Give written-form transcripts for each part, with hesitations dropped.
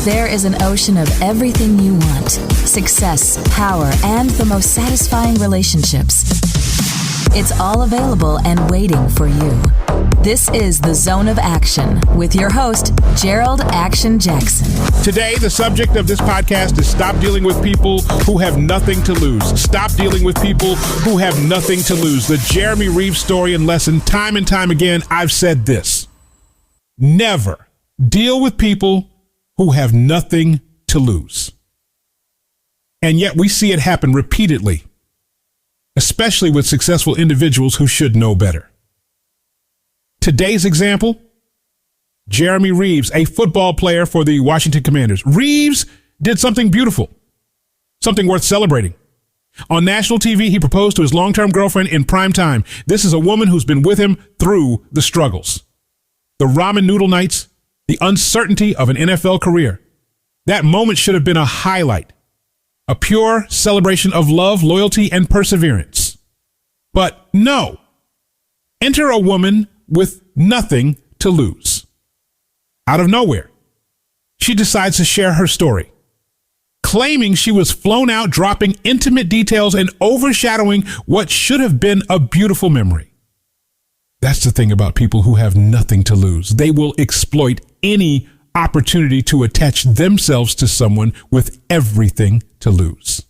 There is an ocean of everything you want: success, power, and the most satisfying relationships. It's all available and waiting for you. This is The Zone of Action with your host, Gerald Action Jackson. Today, the subject of this podcast is stop dealing with people who have nothing to lose. Stop dealing with people who have nothing to lose. The Jeremy Reeves story and lesson, time and time again, I've said this. Never deal with people who have nothing to lose. And yet we see it happen repeatedly, especially with successful individuals who should know better. Today's example, Jeremy Reeves, a football player for the Washington Commanders. Reeves did something beautiful, something worth celebrating. On national TV, he proposed to his long-term girlfriend in prime time. This is a woman who's been with him through the struggles, the ramen noodle nights, the uncertainty of an NFL career. That moment should have been a highlight, a pure celebration of love, loyalty, and perseverance. But no, enter a woman with nothing to lose. Out of nowhere, she decides to share her story, claiming she was flown out, dropping intimate details and overshadowing what should have been a beautiful memory. That's the thing about people who have nothing to lose. They will exploit any opportunity to attach themselves to someone with everything to lose.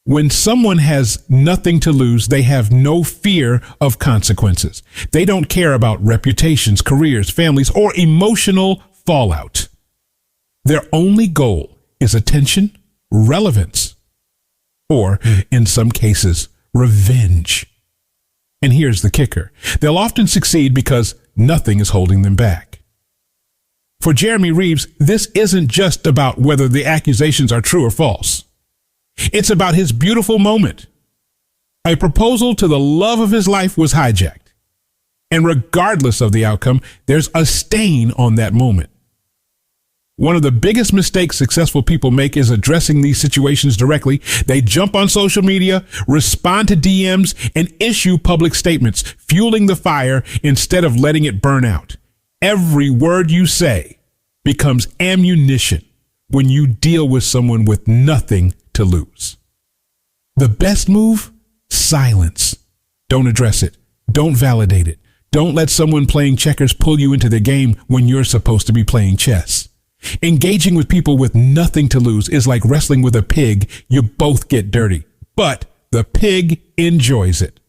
When someone has nothing to lose, they have no fear of consequences. They don't care about reputations, careers, families, or emotional fallout. Their only goal is attention, relevance, or, in some cases, revenge. And here's the kicker. They'll often succeed because nothing is holding them back. For Jeremy Reeves, this isn't just about whether the accusations are true or false. It's about his beautiful moment. A proposal to the love of his life was hijacked. And regardless of the outcome, there's a stain on that moment. One of the biggest mistakes successful people make is addressing these situations directly. They jump on social media, respond to DMs, and issue public statements, fueling the fire instead of letting it burn out. Every word you say becomes ammunition when you deal with someone with nothing to lose. The best move? Silence. Don't address it. Don't validate it. Don't let someone playing checkers pull you into the game when you're supposed to be playing chess. Engaging with people with nothing to lose is like wrestling with a pig. You both get dirty, but the pig enjoys it.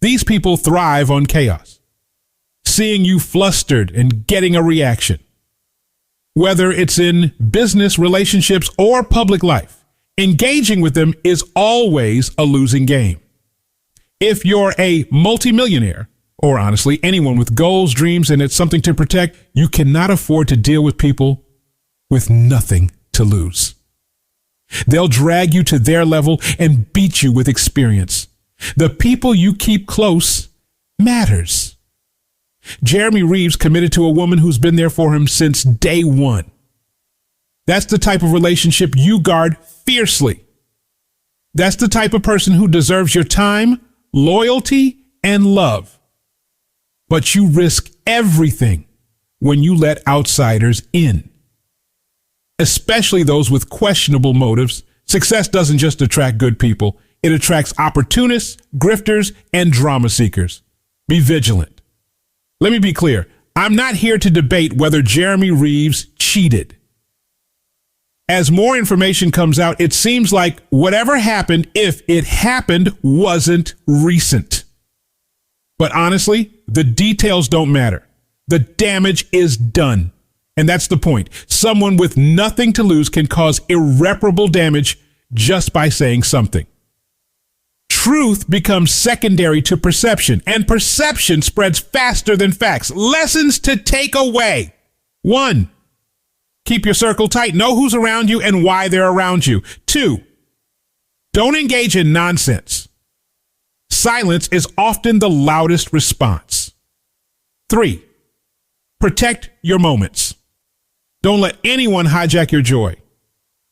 These people thrive on chaos, seeing you flustered and getting a reaction. Whether it's in business, relationships, or public life, engaging with them is always a losing game. If you're a multimillionaire, or honestly, anyone with goals, dreams, and it's something to protect, you cannot afford to deal with people with nothing to lose. They'll drag you to their level and beat you with experience. The people you keep close matters. Jeremy Reeves committed to a woman who's been there for him since day one. That's the type of relationship you guard fiercely. That's the type of person who deserves your time, loyalty, and love. But you risk everything when you let outsiders in, especially those with questionable motives. Success doesn't just attract good people. It attracts opportunists, grifters, and drama seekers. Be vigilant. Let me be clear. I'm not here to debate whether Jeremy Reeves cheated. As more information comes out, it seems like whatever happened, if it happened, wasn't recent. But honestly, the details don't matter. The damage is done. And that's the point. Someone with nothing to lose can cause irreparable damage just by saying something. Truth becomes secondary to perception, and perception spreads faster than facts. Lessons to take away. 1, keep your circle tight. Know who's around you and why they're around you. 2, don't engage in nonsense. Silence is often the loudest response. 3, protect your moments. Don't let anyone hijack your joy,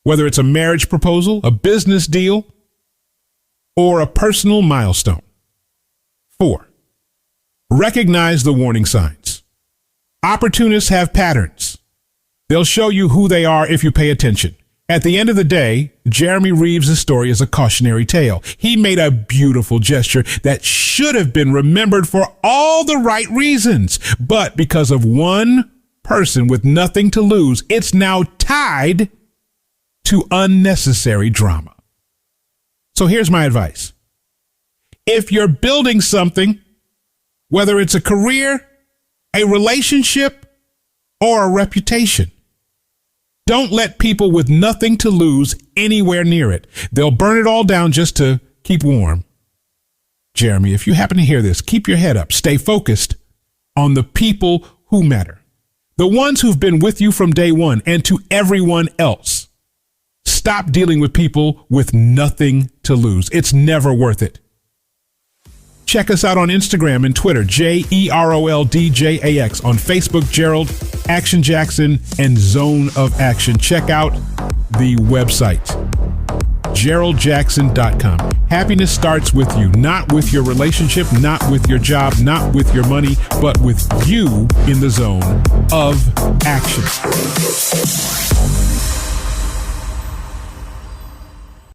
whether it's a marriage proposal, a business deal, or a personal milestone. 4, recognize the warning signs. Opportunists have patterns. They'll show you who they are if you pay attention. At the end of the day, Jeremy Reeves' story is a cautionary tale. He made a beautiful gesture that should have been remembered for all the right reasons. But because of one person with nothing to lose, it's now tied to unnecessary drama. So here's my advice. If you're building something, whether it's a career, a relationship, or a reputation, don't let people with nothing to lose anywhere near it. They'll burn it all down just to keep warm. Jeremy, if you happen to hear this, keep your head up. Stay focused on the people who matter. The ones who've been with you from day one, and to everyone else. Stop dealing with people with nothing to lose. It's never worth it. Check us out on Instagram and Twitter, JEROLDJAX. On Facebook, Gerald, Action Jackson, and Zone of Action. Check out the website, GeraldJackson.com. Happiness starts with you, not with your relationship, not with your job, not with your money, but with you in the zone of action.